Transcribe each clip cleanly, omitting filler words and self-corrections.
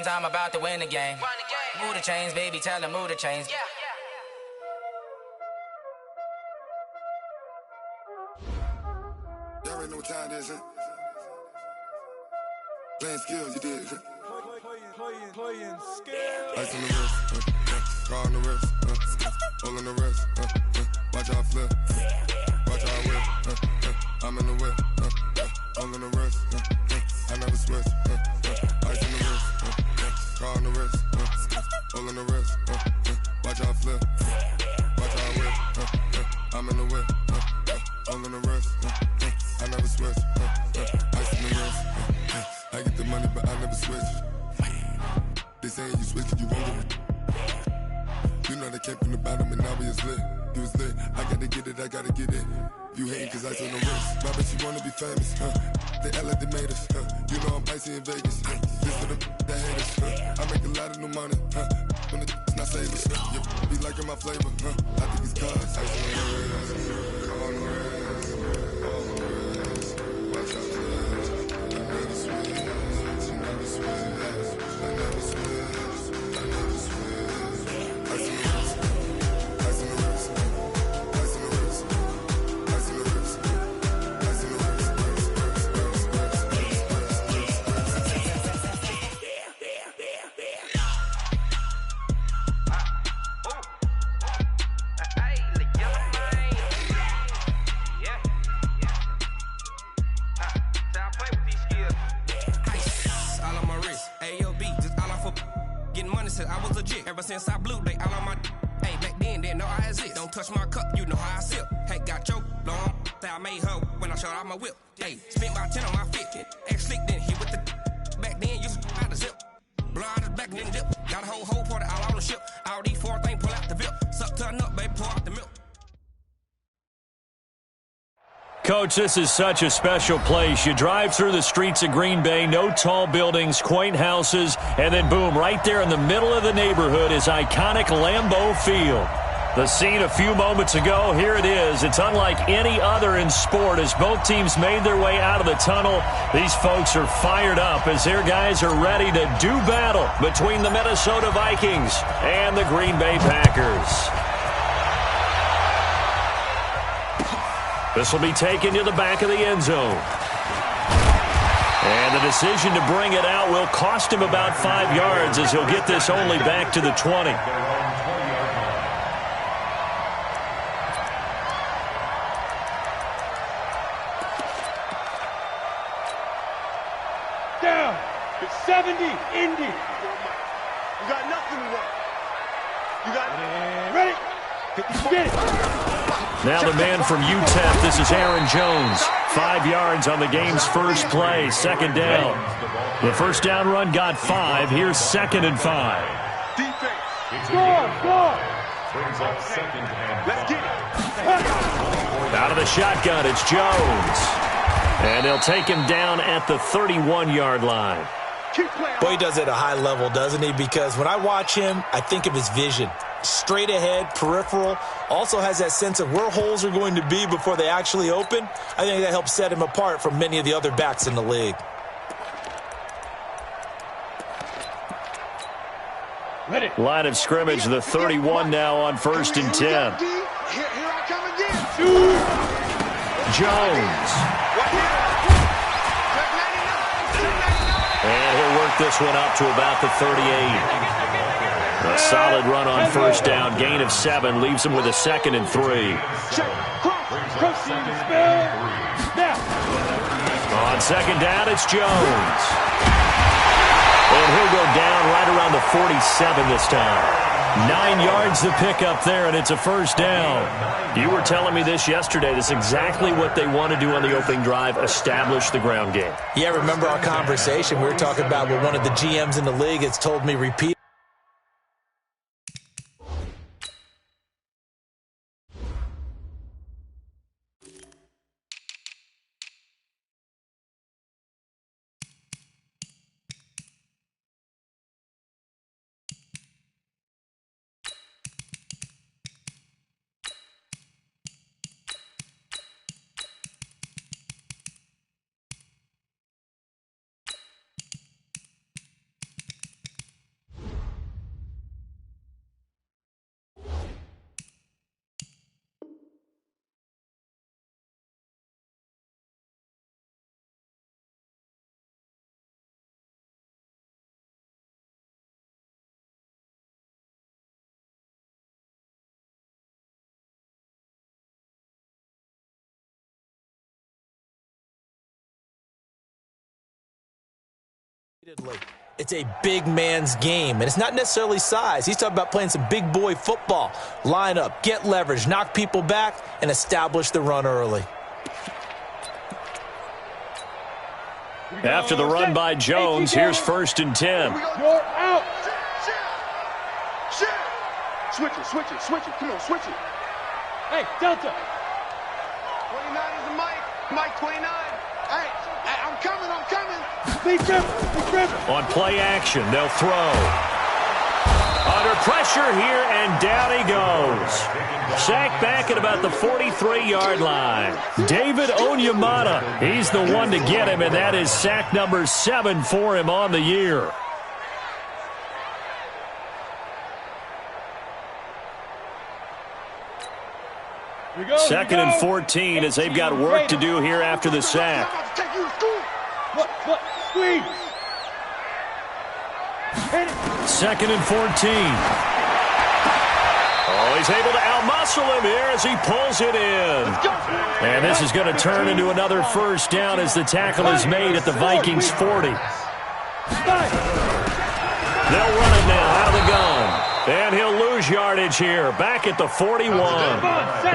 games, I'm about to win the game. Move the chains, baby, tell them move the chains. Y'all already know what time it is, huh? Playing skills, you did. Playing skills. Ice on the wrist, car on the wrist, all on the wrist, watch how I flip, watch how I whip, I'm in the whip, all on the wrist, I never switch, ice on the wrist, car on the wrist, all on the wrist, watch how I flip, watch how I whip, I'm in the whip, all on the wrist, I never switch, ice on the wrist, I get the money but I never switch. They saying you switch cause you won't get it. You know they came from the bottom and now we is lit. You was lit, I gotta get it, I gotta get it. You hating cause ice on the wrist. My bitch, you wanna be famous, They act like they made us, You know I'm icy in Vegas, This for the that hate us, I make a lot of new money, When the not save us, You be liking my flavor, I think it's cause ice on the wrist, on the wrist, on the wrist. Watch out for this, I never switch, I never switch. Ever since I blew, they all on my. Hey, back then, didn't know I exist. Don't touch my cup, you know how I sip. Hey, got choked, long. Say I made her when I showed out my whip. Hey, spent my 10 on my fit. Ex-slick, then hit with the. Back then, used to out the zip. Blow out the back, then dip. Got a whole party all on the ship. All these four things, pull out the VIP. Suck, turn up, baby, pour out the milk. Coach, this is such a special place. You drive through the streets of Green Bay, no tall buildings, quaint houses, and then boom, right there in the middle of the neighborhood is iconic Lambeau Field. The scene a few moments ago, here it is. It's unlike any other in sport as both teams made their way out of the tunnel. These folks are fired up as their guys are ready to do battle between the Minnesota Vikings and the Green Bay Packers. This will be taken to the back of the end zone. And the decision to bring it out will cost him about 5 yards as he'll get this only back to the 20. Down. It's 70. Indy. You got nothing to work. You got ready. Get it. Now the man from UTEP, this is Aaron Jones. 5 yards on the game's first play, second down. The first down run got 5. Here's 2nd and 5. Defense. Score. Let's get it. Out of the shotgun, it's Jones. And they'll take him down at the 31-yard line. Boy, he does it at a high level, doesn't he? Because when I watch him, I think of his vision. Straight ahead, peripheral, also has that sense of where holes are going to be before they actually open. I think that helps set him apart from many of the other backs in the league. Line of scrimmage, the 31 now on 1st and 10. Here I come again. Jones. And he'll work this one up to about the 38. A solid run on first down. Gain of 7 leaves him with a 2nd and 3. On second down, it's Jones. And he'll go down right around the 47 this time. 9 yards to pick up there, and it's a first down. You were telling me this yesterday. This is exactly what they want to do on the opening drive, establish the ground game. Yeah, remember our conversation. We were talking about what one of the GMs in the league has told me repeatedly. It's a big man's game, and it's not necessarily size. He's talking about playing some big boy football. Line up, get leverage, knock people back, and establish the run early. After the run by Jones, here's 1st and 10. You're out. Switch it. Come on, switch it. Hey, Delta. 29 is the Mike 29. Hey, I'm coming. Be driven. On play action, they'll throw. Under pressure here, and down he goes. Sacked back at about the 43-yard line. David Onyemata, he's the one to get him, and that is sack number 7 for him on the year. Second and 14 as they've got work to do here after the sack. Squeeze. Second and 14. Oh, he's able to outmuscle him here as he pulls it in. And this is going to turn into another first down as the tackle is made at the Vikings 40. They'll run it now out of the gun. And he'll lose yardage here, back at the 41.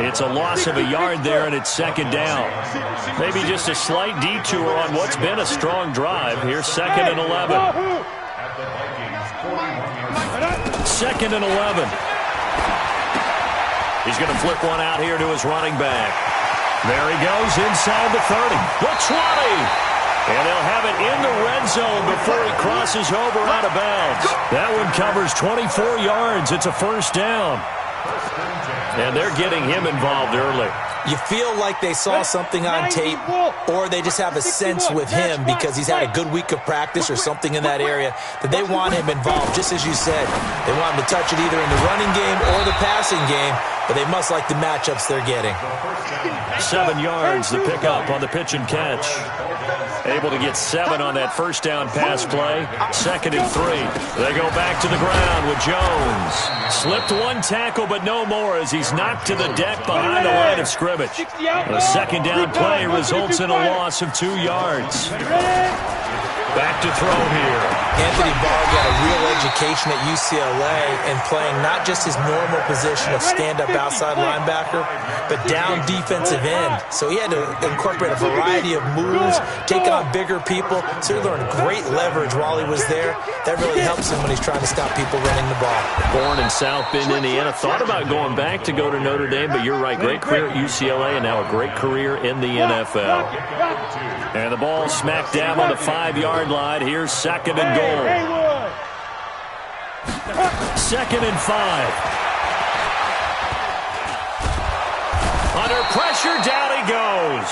It's a loss of a yard there, and it's second down. Maybe just a slight detour on what's been a strong drive. Here's 2nd and 11. 2nd and 11. He's going to flip one out here to his running back. There he goes inside the 30. The 20. And they'll have it in the red zone before he crosses over out of bounds. That one covers 24 yards. It's a first down. And they're getting him involved early. You feel like they saw something on tape, or they just have a sense with him because he's had a good week of practice or something in that area that they want him involved, just as you said. They want him to touch it either in the running game or the passing game, but they must like the matchups they're getting. 7 yards to pick up on the pitch and catch. Able to get 7 on that first down pass play. 2nd and 3. They go back to the ground with Jones. Slipped one tackle, but no more as he's knocked to the deck behind the line of scrimmage. A second down play results in a loss of 2 yards. Back to throw here. Anthony Barr got a real education at UCLA and playing not just his normal position of stand-up outside linebacker, but down defensive end. So he had to incorporate a variety of moves, take on bigger people. So he learned great leverage while he was there. That really helps him when he's trying to stop people running the ball. Born in South Bend, Indiana. Thought about going back to go to Notre Dame, but you're right. Great career at UCLA and now a great career in the NFL. And the ball smacked down on the 5-yard line. Here's 2nd and goal. 2nd and 5. Under pressure, down he goes.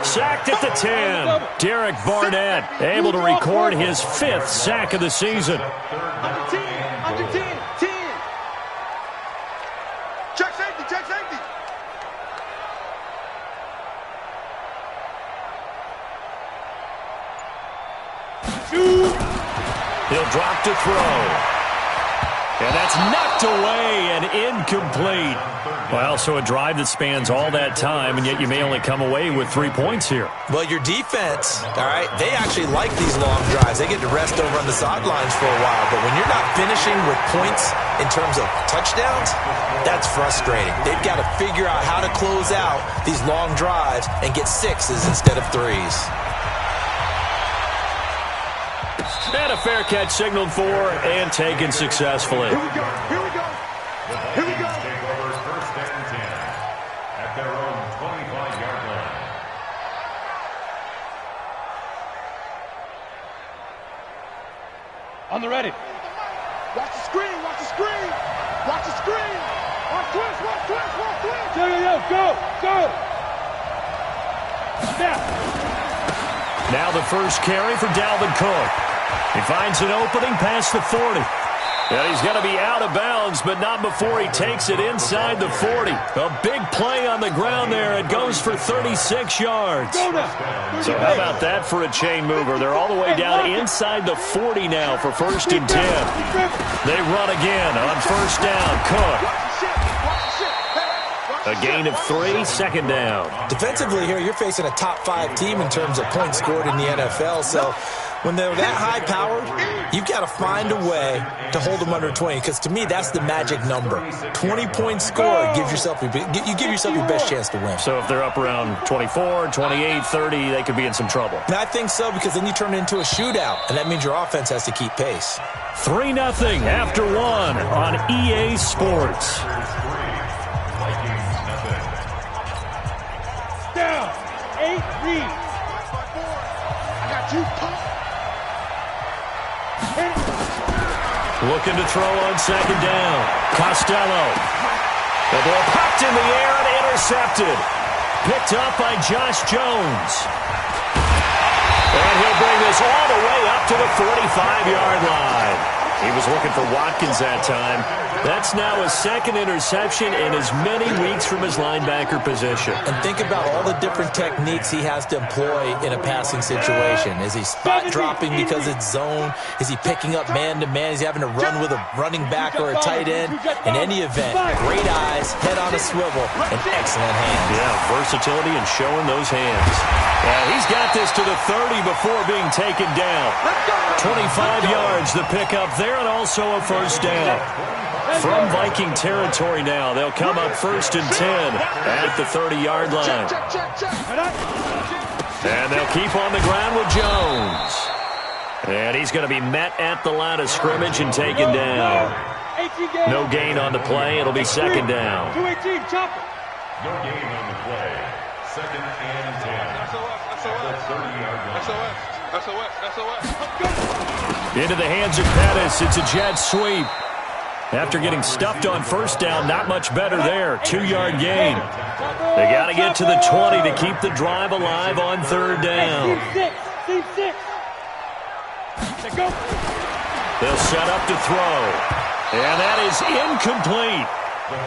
Sacked at the 10. Derek Barnett able to record his 5th sack of the season. Under 10. Check safety. He'll drop to throw. And that's knocked away and incomplete. Well, so a drive that spans all that time, and yet you may only come away with 3 points here. Well, your defense, all right, they actually like these long drives. They get to rest over on the sidelines for a while. But when you're not finishing with points in terms of touchdowns, that's frustrating. They've got to figure out how to close out these long drives and get 6s instead of 3s. And a fair catch signaled for and taken successfully. Here we go. Take over 1st and 10 at their own 25-yard line. On the ready. Watch the screen. Watch twist. Go. Now the first carry for Dalvin Cook. He finds an opening past the 40. And he's going to be out of bounds, but not before he takes it inside the 40. A big play on the ground there. It goes for 36 yards. So how about that for a chain mover? They're all the way down inside the 40 now for 1st and 10. They run again on 1st down. Cook. A gain of 3, 2nd down. Defensively here, you're facing a top 5 team in terms of points scored in the NFL, so when they're that high-powered, you've got to find a way to hold them under 20, because to me, that's the magic number. 20-point score gives yourself you give yourself your best chance to win. So if they're up around 24, 28, 30, they could be in some trouble. And I think so, because then you turn it into a shootout, and that means your offense has to keep pace. 3-0 after 1 on EA Sports. Down. 8 lead. I got you pumped. Looking to throw on second down. Costello. The ball popped in the air and intercepted. Picked up by Josh Jones. And he'll bring this all the way up to the 45-yard line. He was looking for Watkins that time. That's now a second interception in as many weeks from his linebacker position. And think about all the different techniques he has to employ in a passing situation. Is he spot dropping because it's zone? Is he picking up man-to-man? Is he having to run with a running back or a tight end? In any event, great eyes, head on a swivel, and excellent hands. Yeah, versatility and showing those hands. He's got this to the 30 before being taken down. 25 yards the pickup there, and also a first down. From Viking territory now, they'll come up 1st and 10 at the 30-yard line. And they'll keep on the ground with Jones. And he's going to be met at the line of scrimmage and taken down. No gain on the play. It'll be second down. 218, chop it. No gain on the play. 2nd and 10. SOS. Into the hands of Pettis. It's a jet sweep. After getting stuffed on first down, not much better there. 2-yard gain. They got to get to the 20 to keep the drive alive on 3rd down. Team 6. Go. They'll set up to throw. And that is incomplete.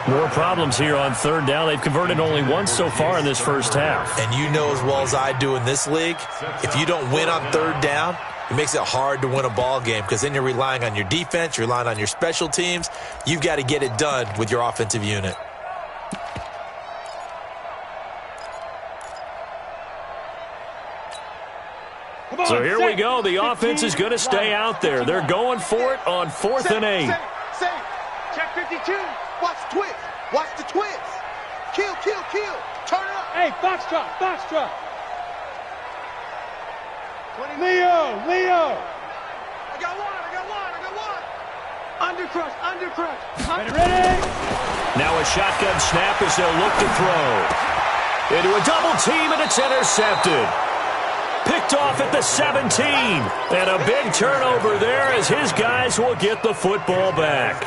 More problems here on 3rd down. They've converted only once so far in this first half. And you know as well as I do in this league, if you don't win on 3rd down, it makes it hard to win a ball game, because then you're relying on your defense, you're relying on your special teams. You've got to get it done with your offensive unit. So here we go. The offense is going to stay out there. They're going for it on 4th and 8. Check 52. Watch the twist. Watch the twist. Kill. Turn it up. Hey, Foxtrot. Leo. I got one. Undercrush. Ready? Now a shotgun snap as they'll look to throw. Into a double team, and it's intercepted. Picked off at the 17. And a big turnover there as his guys will get the football back.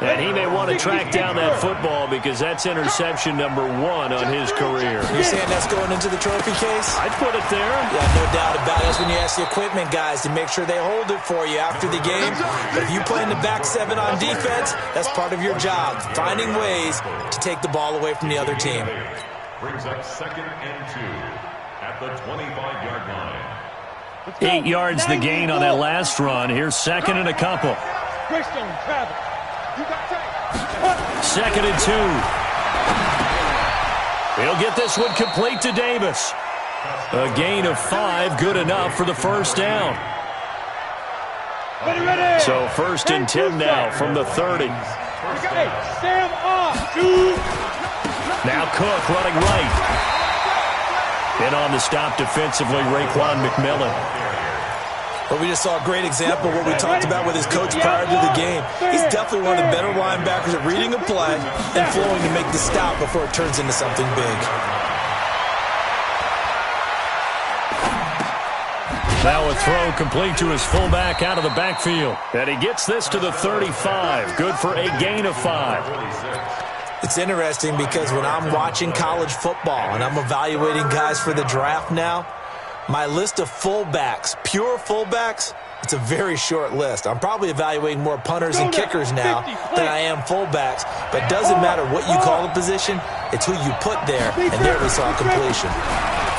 And he may want to track down that football, because that's interception number 1 on his career. You're saying that's going into the trophy case? I'd put it there. Yeah, no doubt about it. That's when you ask the equipment guys to make sure they hold it for you after the game. But if you play in the back 7 on defense, that's part of your job, finding ways to take the ball away from the other team. Brings up 2nd and 2 at the 25-yard line. 8 yards the gain on that last run. Here's 2nd and a couple. Greystone, Travis. 2nd and 2. He'll get this one complete to Davis. A gain of 5, good enough for the first down. Ready. So 1st and 10 now from the 30. Hey, Sam off. Now Cook running right. And on the stop defensively, Raekwon McMillan. But we just saw a great example of what we talked about with his coach prior to the game. He's definitely one of the better linebackers at reading a play and flowing to make the stop before it turns into something big. Now a throw complete to his fullback out of the backfield. And he gets this to the 35. Good for a gain of 5. It's interesting because when I'm watching college football and I'm evaluating guys for the draft now, my list of fullbacks, pure fullbacks, it's a very short list. I'm probably evaluating more punters and kickers now than I am fullbacks. But it doesn't matter what you call the position, it's who you put there, and there we saw completion.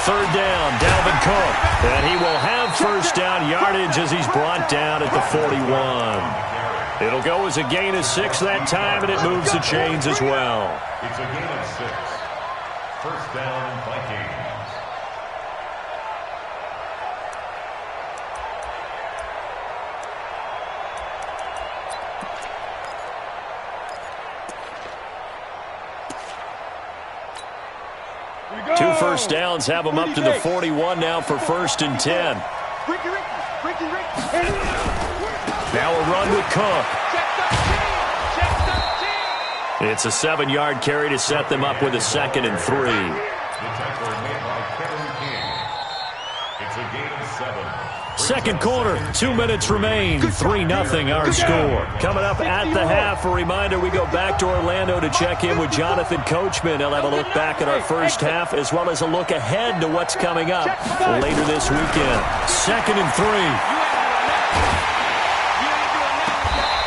3rd down, Dalvin Cook. And he will have first down yardage as he's brought down at the 41. It'll go as a gain of 6 that time, and it moves the chains as well. It's a gain of 6. First down, Vikings. 2 first downs have them up to the 41 now for 1st and 10. Now a run with Cook. It's a 7-yard carry to set them up with a 2nd and 3. It's a gain of 7. Second quarter, 2 minutes remain, 3-0 our score. Coming up at the half, a reminder we go back to Orlando to check in with Jonathan Coachman. He'll have a look back at our first half as well as a look ahead to what's coming up later this weekend. 2nd and 3.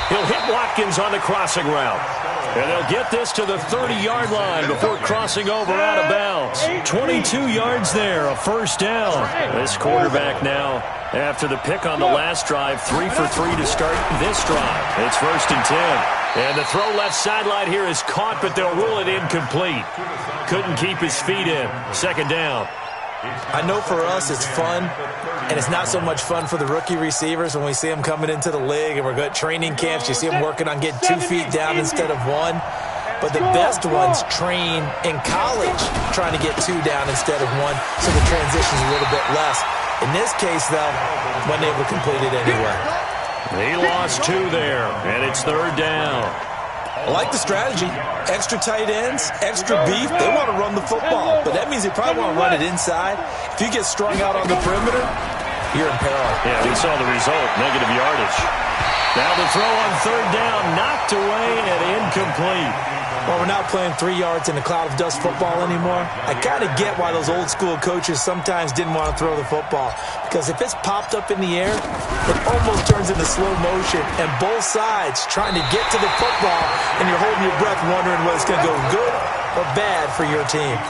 He'll hit Watkins on the crossing route. And they'll get this to the 30-yard line before crossing over out of bounds. 22 yards there, a 1st down. This quarterback now, after the pick on the last drive, 3 for 3 to start this drive. It's 1st and 10. And the throw left sideline here is caught, but they'll rule it incomplete. Couldn't keep his feet in. 2nd down. I know for us it's fun, and it's not so much fun for the rookie receivers when we see them coming into the league and we're going to training camps. You see them working on getting 2 feet down instead of 1. But the best ones train in college trying to get 2 down instead of 1, so the transition's a little bit less. In this case, though, wasn't able to complete it anyway. He lost 2 there, and it's 3rd down. I like the strategy. Extra tight ends, extra beef. They want to run the football, but that means they probably want to run it inside. If you get strung out on the perimeter, you're in peril. Yeah, we saw the result, negative yardage. Now the throw on 3rd down, knocked away and incomplete. Well, we're not playing 3 yards in a cloud of dust football anymore. I kind of get why those old school coaches sometimes didn't want to throw the football, because if it's popped up in the air, it almost turns into slow motion, and both sides trying to get to the football, and you're holding your breath wondering whether it's going to go good or bad for your team.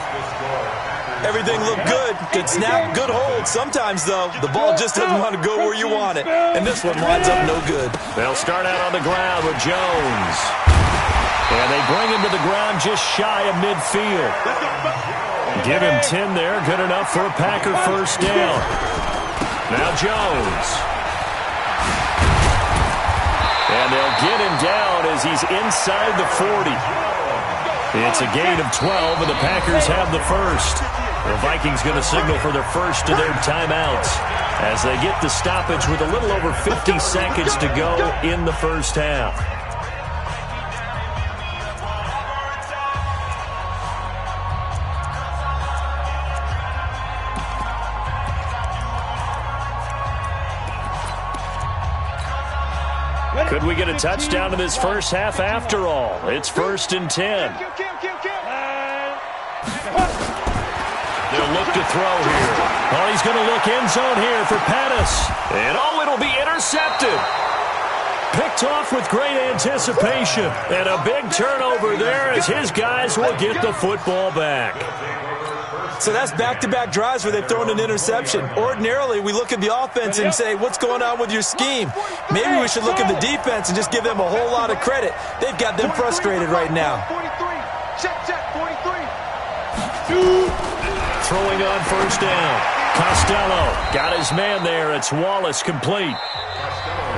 Everything looked good. Good snap, good hold. Sometimes, though, the ball just doesn't want to go where you want it, and this one winds up no good. They'll start out on the ground with Jones. And they bring him to the ground just shy of midfield. Give him 10 there. Good enough for a Packer 1st down. Now Jones. And they'll get him down as he's inside the 40. It's a gain of 12, and the Packers have the 1st. The Vikings going to signal for their 1st of their timeouts as they get the stoppage with a little over 50 seconds to go in the 1st half. Could we get a touchdown in this 1st half after all? It's 1st and 10. They'll look to throw here. Oh, he's going to look end zone here for Pettis. And it'll be intercepted. Picked off with great anticipation. And a big turnover there as his guys will get the football back. So that's back-to-back drives where they've thrown an interception. Ordinarily, we look at the offense and say, what's going on with your scheme? Maybe we should look at the defense and just give them a whole lot of credit. They've got them frustrated right now. 43. Check, 43. Throwing on 1st down. Costello got his man there. It's Wallace complete.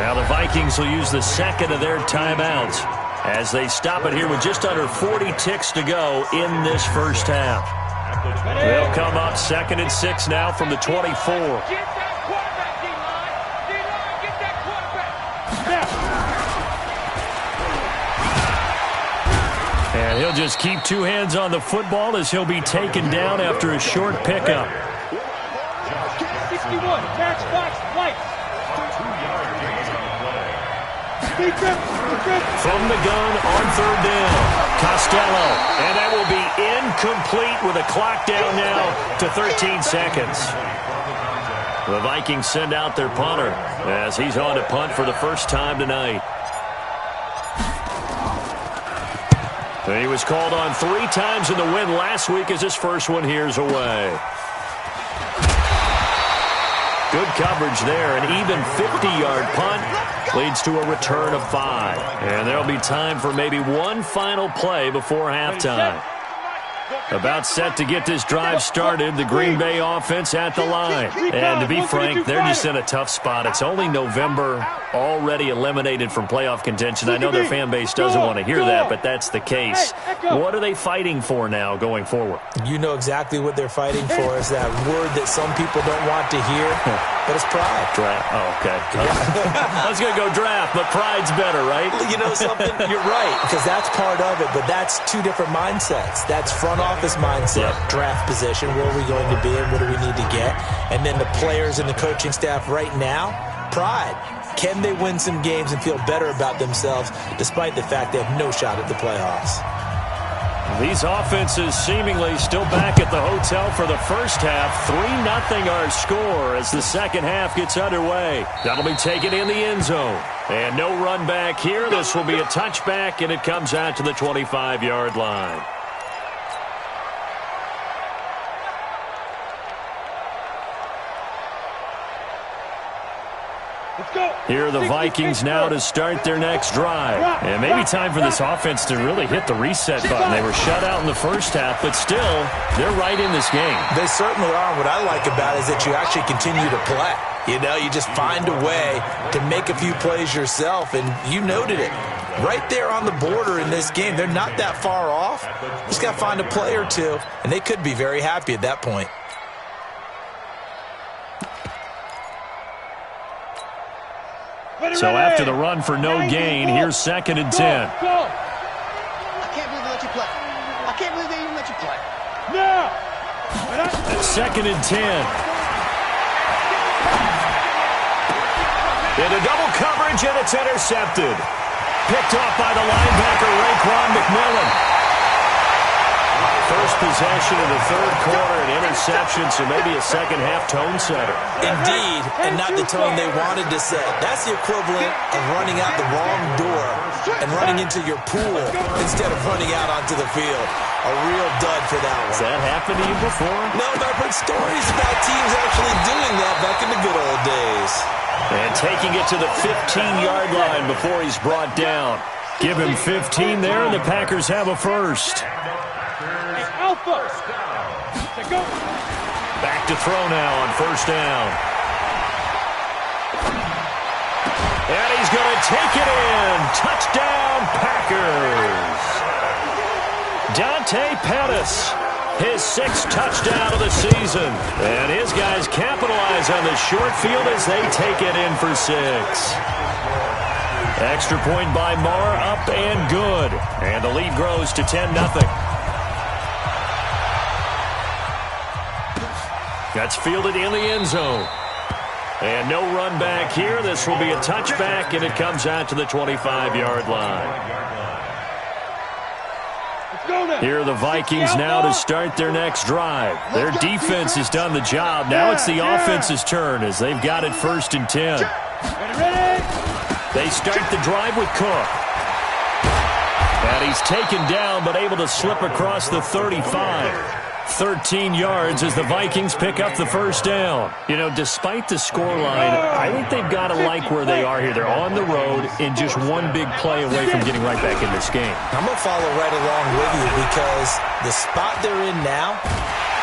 Now the Vikings will use the 2nd of their timeouts as they stop it here with just under 40 ticks to go in this 1st half. They'll come up 2nd and 6 now from the 24. Get that quarterback, D-line. D-line, get that quarterback. And he'll just keep 2 hands on the football as he'll be taken down after a short pickup. 61, matchbox, lights. From the gun on 3rd down. Costello, and that will be incomplete with a clock down now to 13 seconds. The Vikings send out their punter as he's on to punt for the 1st time tonight. He was called on 3 times in the win last week as his first one here's away. Good coverage there. An even 50-yard punt leads to a return of 5. And there'll be time for maybe one final play before halftime. About set to get this drive started, the Green Bay offense at the line. And to be frank, they're just in a tough spot. It's only November, already eliminated from playoff contention. I know their fan base doesn't want to hear that, but that's the case. What are they fighting for now going forward? You know exactly what they're fighting for. Is that word that some people don't want to hear, but it's pride. Draft. Oh, okay. I was going to go draft, but pride's better, right? You know something? You're right, because that's part of it, but that's two different mindsets. That's front office mindset, draft position, where are we going to be and what do we need to get? And then the players and the coaching staff right now, pride. Can they win some games and feel better about themselves despite the fact they have no shot at the playoffs? These offenses seemingly still back at the hotel for the first half. 3-0 our score as the second half gets underway. That'll be taken in the end zone. And no run back here. This will be a touchback, and it comes out to the 25-yard line. Here are the Vikings now to start their next drive. And maybe time for this offense to really hit the reset button. They were shut out in the first half, but still, they're right in this game. They certainly are. What I like about it is that you actually continue to play. You know, you just find a way to make a few plays yourself, and you noted it. Right there on the border in this game, they're not that far off. Just got to find a play or two, and they could be very happy at that point. So after the run for no gain, here's 2nd and 10. I can't believe they let you play. I can't believe they even let you play. Now! 2nd and 10. Into double coverage, and it's intercepted. Picked off by the linebacker, Raekwon McMillan. First possession of the third quarter, an interception, so maybe a second-half tone setter. Indeed, and not the tone they wanted to set. That's the equivalent of running out the wrong door and running into your pool instead of running out onto the field. A real dud for that one. Has that happened to you before? No, but I've heard stories about teams actually doing that back in the good old days. And taking it to the 15-yard line before he's brought down. Give him 15 there, and the Packers have a first. Back to throw now on first down. And he's going to take it in. Touchdown, Packers. Dante Pettis, his 6th touchdown of the season. And his guys capitalize on the short field as they take it in for 6. Extra point by Marr, up and good. And the lead grows to 10-0. That's fielded in the end zone. And no run back here. This will be a touchback, and it comes out to the 25-yard line. Here are the Vikings now to start their next drive. Their defense has done the job. Now it's the offense's turn as they've got it 1st and 10. They start the drive with Cook. And he's taken down but able to slip across the 35. 13 yards as the Vikings pick up the first down. You know, despite the scoreline, I think they've got to like where they are here. They're on the road and just one big play away from getting right back in this game. I'm going to follow right along with you because the spot they're in now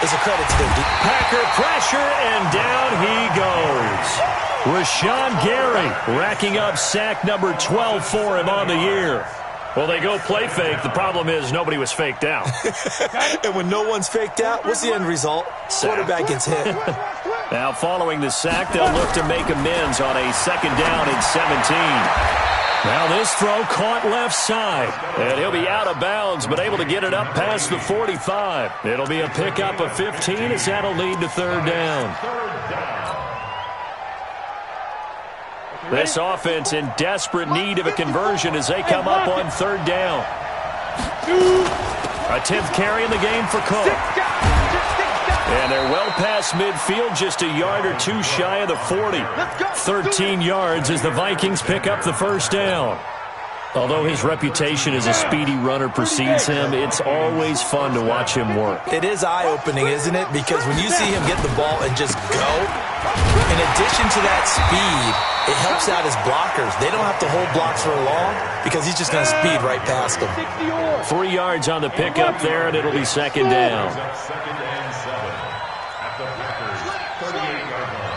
is a credit to their defense. Packer pressure, and down he goes. Rashawn Gary racking up sack number 12 for him on the year. Well, they go play fake. The problem is nobody was faked out. And when no one's faked out, what's the end result? Quarterback gets hit. Now, following the sack, they'll look to make amends on a 2nd down and 17. Now this throw caught left side. And he'll be out of bounds, but able to get it up past the 45. It'll be a pickup of 15 as that'll lead to 3rd down. This offense in desperate need of a conversion as they come up on 3rd down. A 10th carry in the game for Cook. And they're well past midfield, just a yard or two shy of the 40. 13 yards as the Vikings pick up the first down. Although his reputation as a speedy runner precedes him, it's always fun to watch him work. It is eye-opening, isn't it? Because when you see him get the ball and just go, in addition to that speed, it helps out his blockers. They don't have to hold blocks for long because he's just going to speed right past them. 3 yards on the pickup there, and it'll be second down. Second and 7 at the Packers 38-yard line.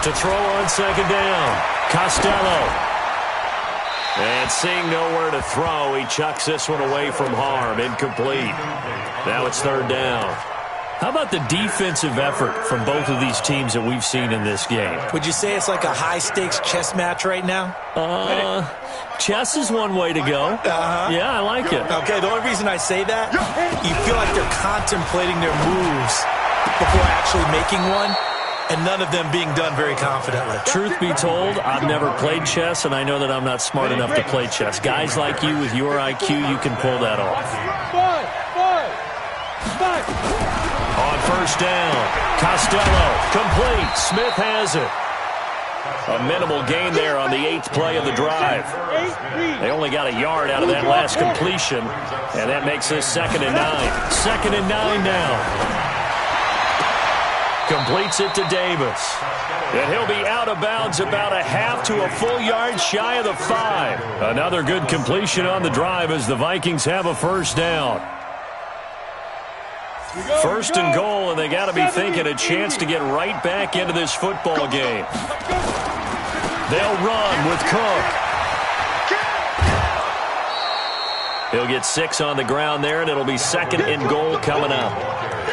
To throw on second down, Costello. And seeing nowhere to throw, he chucks this one away from harm. Incomplete. Now it's third down. How about the defensive effort from both of these teams that we've seen in this game? Would you say it's like a high-stakes chess match right now? Chess is one way to go. Yeah, I like it. Okay, the only reason I say that, you feel like they're contemplating their moves before actually making one, and none of them being done very confidently. Truth be told, I've never played chess, and I know that I'm not smart enough to play chess. Guys like you with your IQ, you can pull that off. On first down, Costello, complete. Smith has it. A minimal gain there on the 8th play of the drive. They only got a yard out of that last completion, and that makes this 2nd and 9. 2nd and 9 now. Completes it to Davis. And he'll be out of bounds about a half to a full yard shy of the 5. Another good completion on the drive as the Vikings have a first down. First and goal, and they got to be thinking a chance to get right back into this football game. They'll run with Cook. He'll get 6 on the ground there, and it'll be 2nd and goal coming up.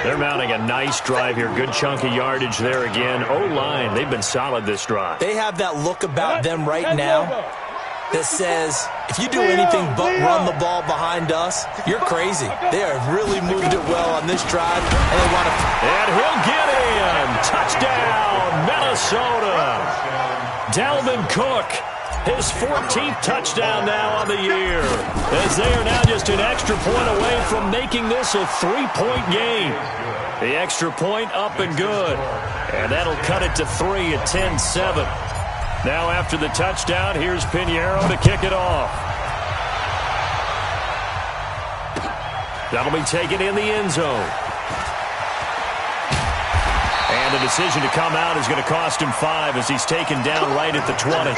They're mounting a nice drive here. Good chunk of yardage there again. O-line, they've been solid this drive. They have that look about them right now that says, if you do anything but run the ball behind us, you're crazy. They have really moved it well on this drive, and they want to... And he'll get in. Touchdown, Minnesota. Dalvin Cook, his 14th touchdown now on the year, as they are now just an extra point away from making this a 3-point game. The extra point up and good, and that'll cut it to 3 at 10-7. Now after the touchdown, here's Pinheiro to kick it off. That'll be taken in the end zone. And the decision to come out is going to cost him 5 as he's taken down right at the 20.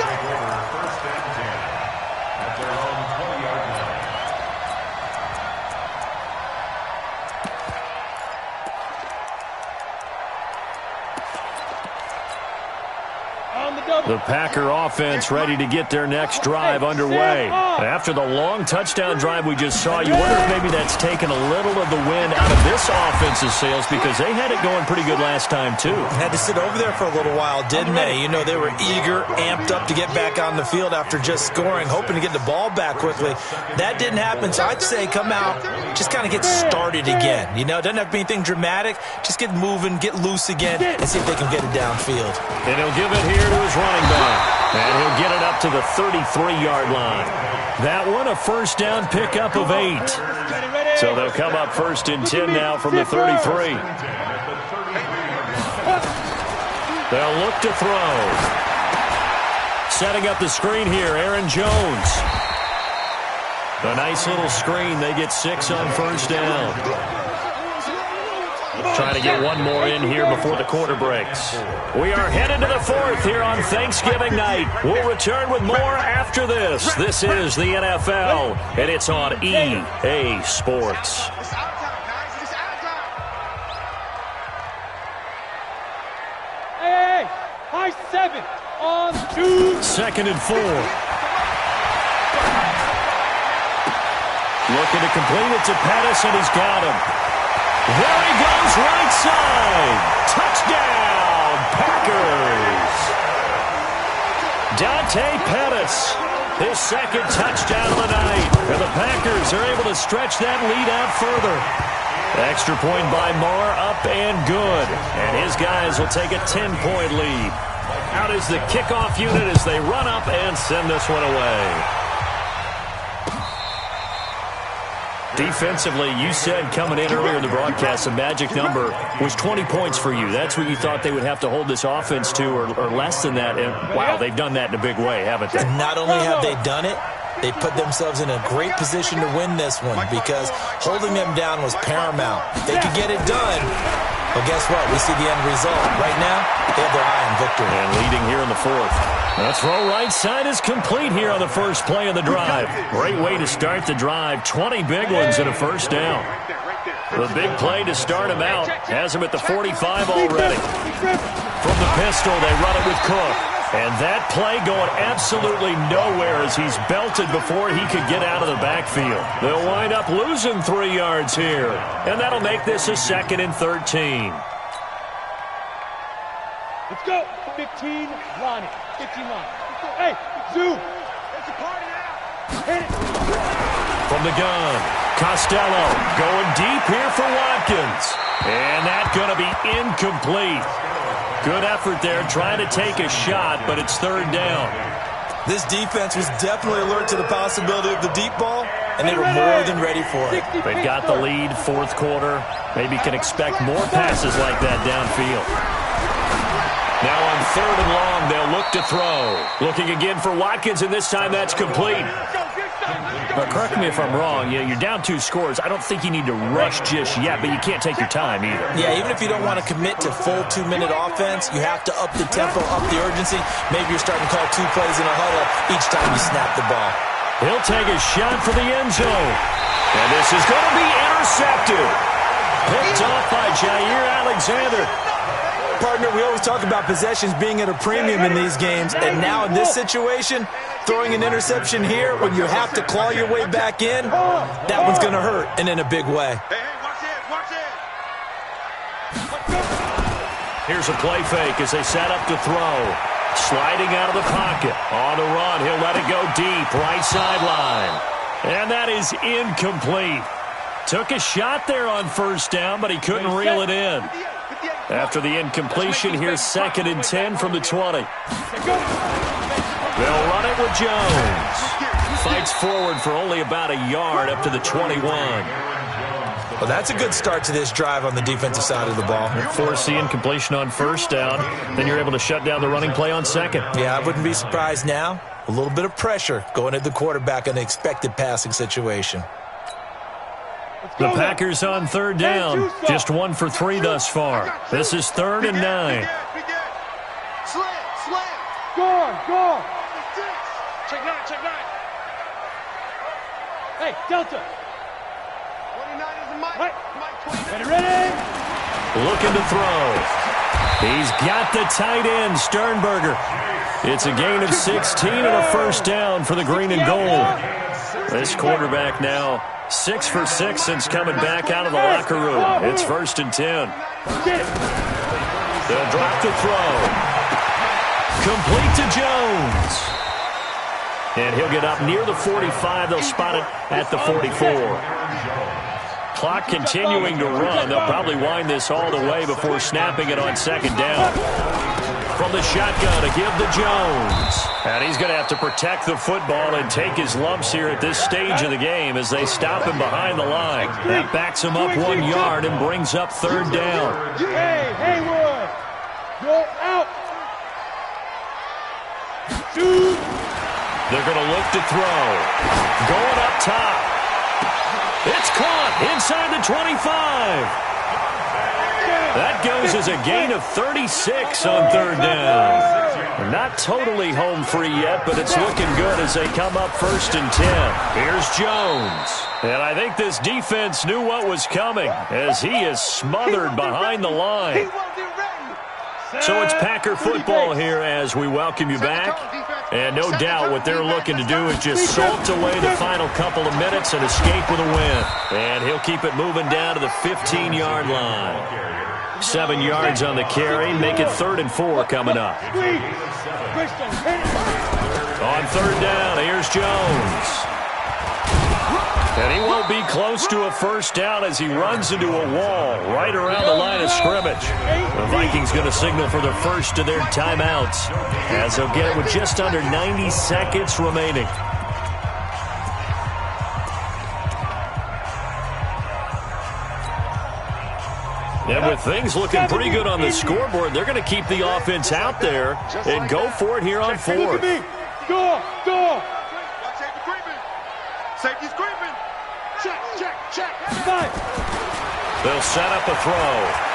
The Packer offense ready to get their next drive underway. After the long touchdown drive we just saw, you wonder if maybe that's taken a little of the wind out of this offense's sails because they had it going pretty good last time too. Had to sit over there for a little while, didn't they? You know, they were eager, amped up to get back on the field after just scoring, hoping to get the ball back quickly. That didn't happen, so I'd say come out, just kind of get started again. You know, it doesn't have to be anything dramatic. Just get moving, get loose again, and see if they can get it downfield. And he'll give it here to his running back. And he'll get it up to the 33-yard line. That one a first down pickup of 8. So they'll come up 1st and 10 now from the 33. They'll look to throw. Setting up the screen here, Aaron Jones. A nice little screen. They get 6 on first down. Trying to get one more in here before the quarter breaks. We are headed to the 4th here on Thanksgiving night. We'll return with more after this. This is the NFL, and it's on EA Sports. Hey, high 7 on 2. 2nd and 4. Looking to complete it to Pettis, and he's got him. There he goes, right side. Touchdown, Packers. Dante Pettis, his 2nd touchdown of the night. And the Packers are able to stretch that lead out further. Extra point by Moore, up and good. And his guys will take a 10-point lead. Out is the kickoff unit as they run up and send this one away. Defensively, you said coming in earlier in the broadcast, the magic number was 20 points for you. That's what you thought they would have to hold this offense to, or less than that. And, wow, they've done that in a big way, haven't they? Not only have they done it, they put themselves in a great position to win this one because holding them down was paramount. If they could get it done, well, guess what? We see the end result. Right now, they have their eye on victory. And leading here in the fourth. The throw right side is complete here on the first play of the drive. Great way to start the drive. 20 big ones and a first down. The big play to start him out has him at the 45 already. From the pistol, they run it with Cook. And that play going absolutely nowhere as he's belted before he could get out of the backfield. They'll wind up losing 3 yards here. And that'll make this a 2nd and 13. Let's go. 15, Lonnie. 15 line. Hey, Zoo. It's a party now. Hit it. From the gun, Costello going deep here for Watkins. And that's going to be incomplete. Good effort there, trying to take a shot, but it's 3rd down. This defense was definitely alert to the possibility of the deep ball, and they were more than ready for it. They've got the lead, 4th quarter. Maybe can expect more passes like that downfield. Now on 3rd and long, they'll look to throw. Looking again for Watkins, and this time that's complete. But correct me if I'm wrong, you're down 2 scores. I don't think you need to rush just yet, but you can't take your time either. Yeah, even if you don't want to commit to full 2-minute offense, you have to up the tempo, up the urgency. Maybe you're starting to call 2 plays in a huddle each time you snap the ball. He'll take a shot for the end zone. And this is going to be intercepted. Picked off by Jair Alexander. Partner, we always talk about possessions being at a premium in these games, and now in this situation, throwing an interception here when you have to claw your way back in, that one's going to hurt, and in a big way. Hey, watch it. Here's a play fake as they set up to throw. Sliding out of the pocket. On the run, he'll let it go deep, right sideline. And that is incomplete. Took a shot there on 1st down, but he couldn't reel it in. After the incompletion, here's 2nd and 10 from the 20. They'll run it with Jones. Fights forward for only about a yard up to the 21. Well, that's a good start to this drive on the defensive side of the ball. Force the incompletion on 1st down. Then you're able to shut down the running play on 2nd. Yeah, I wouldn't be surprised now. A little bit of pressure going at the quarterback in an expected passing situation. The Packers on 3rd down. Just 1 for 3 thus far. This is 3rd and 9. Slam. Go. Check 9. Hey, Delta. 29 is the mic. Right. Ready. Looking to throw. He's got the tight end, Sternberger. It's a gain of 16 and a 1st down for the green and gold. This quarterback now 6 for 6 since coming back out of the locker room. It's 1st and 10. They'll drop the throw. Complete to Jones. And he'll get up near the 45. They'll spot it at the 44. Clock continuing to run. They'll probably wind this all the way before snapping it on 2nd down. From the shotgun to give to Jones. And he's going to have to protect the football and take his lumps here at this stage of the game as they stop him behind the line. That backs him up 1 yard and brings up 3rd down. Hey, Haywood. Go out. Dude. They're going to look to throw. Going up top. It's caught inside the 25. That goes as a gain of 36 on 3rd down. Not totally home free yet, but it's looking good as they come up 1st and 10. Here's Jones. And I think this defense knew what was coming as he is smothered behind the line. So it's Packer football here as we welcome you back. And no doubt what they're looking to do is just salt away the final couple of minutes and escape with a win. And he'll keep it moving down to the 15-yard line. 7 yards on the carry. Make it 3rd and 4 coming up. On 3rd down, here's Jones. And he won't be close to a 1st down as he runs into a wall right around the line of scrimmage. The Vikings going to signal for the first of their timeouts as they'll get it with just under 90 seconds remaining. And with things looking pretty good on the scoreboard, they're going to keep the offense out there and go for it here on fourth. Go! Safety's creeping. Check. They'll set up a throw.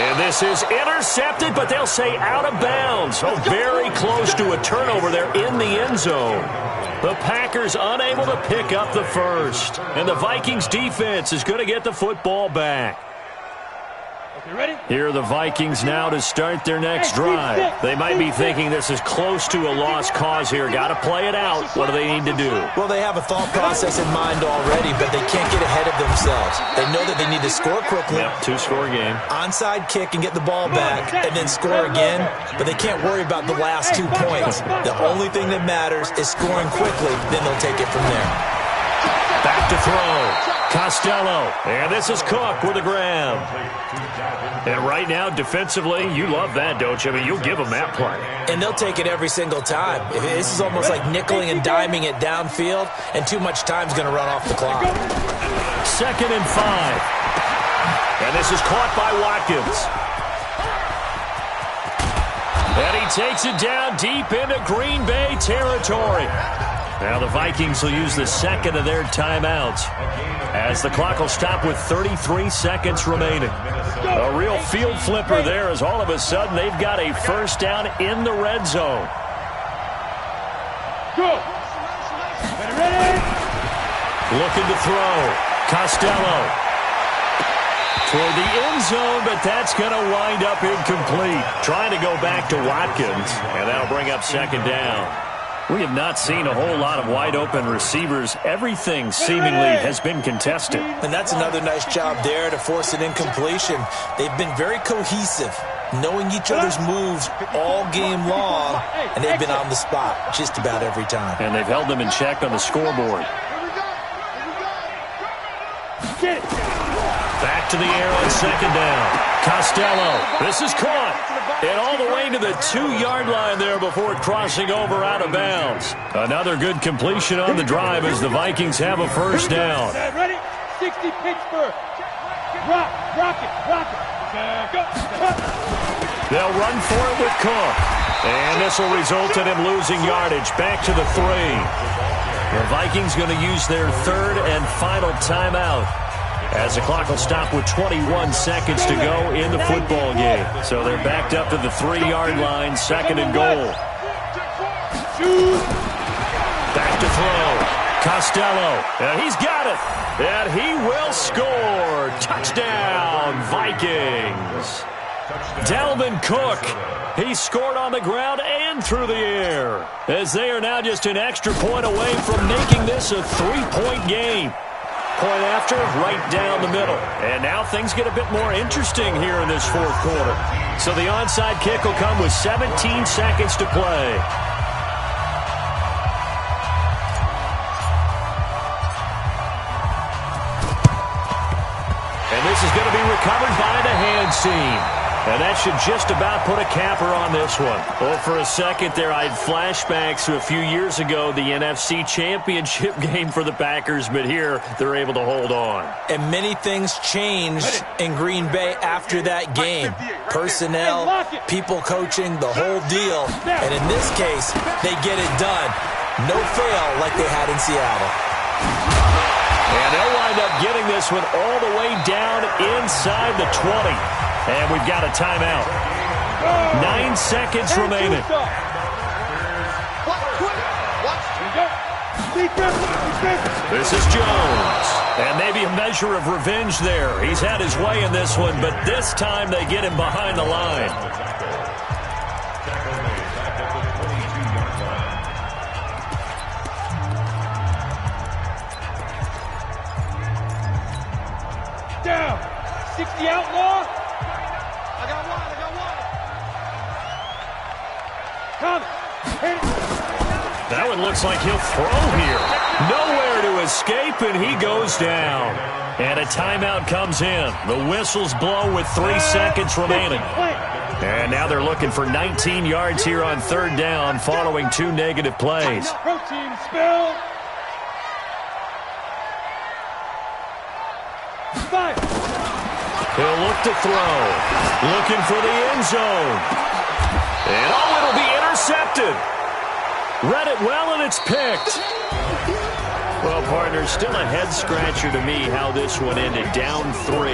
And this is intercepted, but they'll say out of bounds. Oh, very close to a turnover there in the end zone. The Packers unable to pick up the first. And the Vikings defense is going to get the football back. Ready? Here are the Vikings now to start their next drive. They might be thinking this is close to a lost cause here. Got to play it out. What do they need to do? Well, they have a thought process in mind already, but they can't get ahead of themselves. They know that they need to score quickly. Yep, two-score game. Onside kick and get the ball back and then score again, but they can't worry about the last 2 points. The only thing that matters is scoring quickly, then they'll take it from there. Back to throw. Costello. And this is Cook with a grab. And right now, defensively, you love that, don't you? I mean, you'll give them that play. And they'll take it every single time. This is almost like nickeling and diming it downfield, and too much time's going to run off the clock. 2nd and 5. And this is caught by Watkins. And he takes it down deep into Green Bay territory. Now the Vikings will use the second of their timeouts as the clock will stop with 33 seconds remaining. A real field flipper there as all of a sudden they've got a first down in the red zone. Go! Ready? Looking to throw. Costello. Toward the end zone, but that's going to wind up incomplete. Trying to go back to Watkins, and that'll bring up second down. We have not seen a whole lot of wide-open receivers. Everything seemingly has been contested. And that's another nice job there to force an incompletion. They've been very cohesive, knowing each other's moves all game long, and they've been on the spot just about every time. And they've held them in check on the scoreboard. Back to the air on second down. Costello. This is caught. And all the way to the 2-yard line there before crossing over out of bounds. Another good completion on the drive as the Vikings have a first down. Ready? 60 Pittsburgh. Rock it. They'll run for it with Cook. And this will result in him losing yardage. Back to the 3. The Vikings going to use their third and final timeout, as the clock will stop with 21 seconds to go in the football game. So they're backed up to the 3-yard line, second and goal. Back to throw. Costello. And he's got it. And he will score. Touchdown, Vikings. Dalvin Cook. He scored on the ground and through the air, as they are now just an extra point away from making this a 3-point game. Point after, right down the middle. And now things get a bit more interesting here in this fourth quarter. So the onside kick will come with 17 seconds to play. And this is going to be recovered by the hands team. And that should just about put a capper on this one. Well, for a second there, I had flashbacks to a few years ago, the NFC Championship game for the Packers, but here they're able to hold on. And many things changed in Green Bay after that game. Personnel, people coaching, the whole deal. And in this case, they get it done. No fail like they had in Seattle. And they'll wind up getting this one all the way down inside the 20. And we've got a timeout. 9 seconds remaining. This is Jones. And maybe a measure of revenge there. He's had his way in this one, but this time they get him behind the line. Down. 60 outlaw. I got one. That one looks like he'll throw here. Nowhere to escape, and he goes down. And a timeout comes in. The whistles blow with 3 seconds remaining. And now they're looking for 19 yards here on third down following 2 negative plays. Protein spill. Fire. He'll look to throw. Looking for the end zone. And it'll be intercepted. Read it well, and it's picked. Well, partner, still a head-scratcher to me how this one ended. Down 3.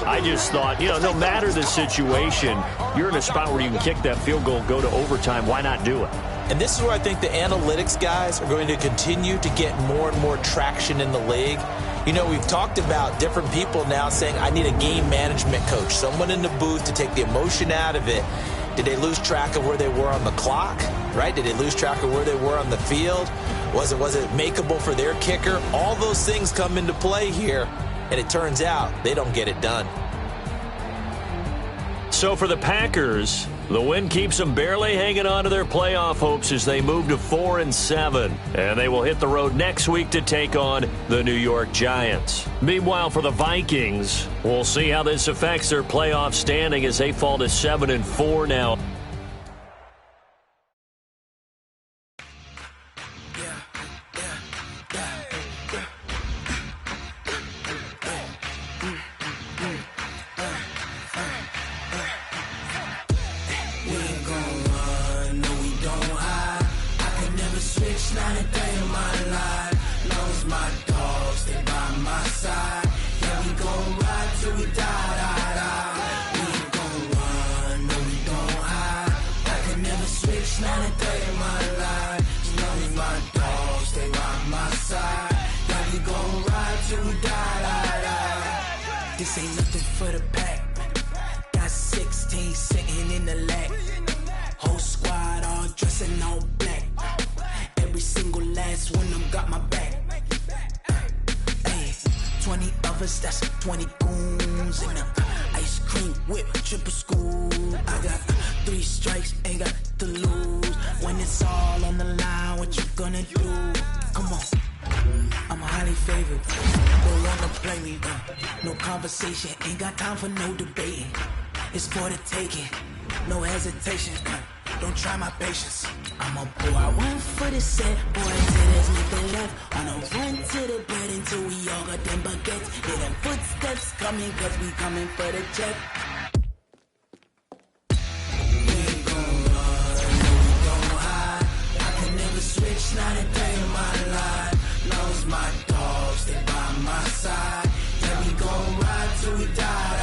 I just thought, no matter the situation, you're in a spot where you can kick that field goal, go to overtime. Why not do it? And this is where I think the analytics guys are going to continue to get more and more traction in the league. We've talked about different people now saying, I need a game management coach, someone in the booth to take the emotion out of it. Did they lose track of where they were on the clock, right? Did they lose track of where they were on the field? Was it makeable for their kicker? All those things come into play here, and it turns out they don't get it done. So for the Packers, the win keeps them barely hanging on to their playoff hopes as they move to 4-7. And they will hit the road next week to take on the New York Giants. Meanwhile, for the Vikings, we'll see how this affects their playoff standing as they fall to 7-4 now. This ain't nothing for the pack. Got 16 sitting in the lag. Whole squad all dressing all black. Every single last one of them got my back. Hey, 20 of us, that's 20 goons in the ice cream whip, triple school. I got 3 strikes, ain't got to lose. When it's all on the line, what you gonna do? Come on. I'm highly favored, don't wanna play me, no conversation, ain't got time for no debating. It's for the taking, no hesitation, don't try my patience. I'ma pour out one for the set, boy, till there's nothing left. On a run to the bread until we all got them baguettes. Hear them footsteps coming, cause we coming for the jet. We ain't gon' run, no we gon' hide. I can never switch, not a day in my life. Knows my dogs, they by my side. Yeah, we gon' ride till we die.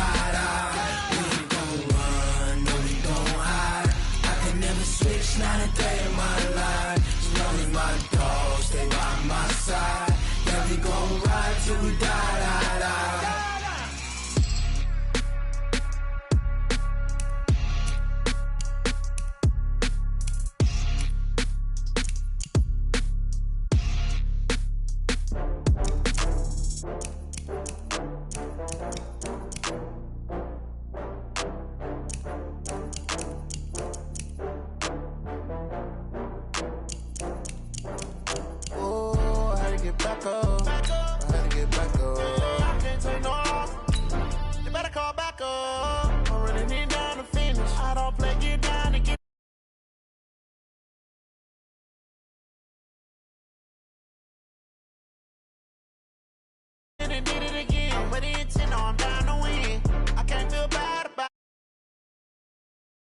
We ain't gon' run, no we gon' hide. I can never switch, not a day in my life. Knows my dogs, they by my side. Yeah, we gon' ride till we die. Did it again, but it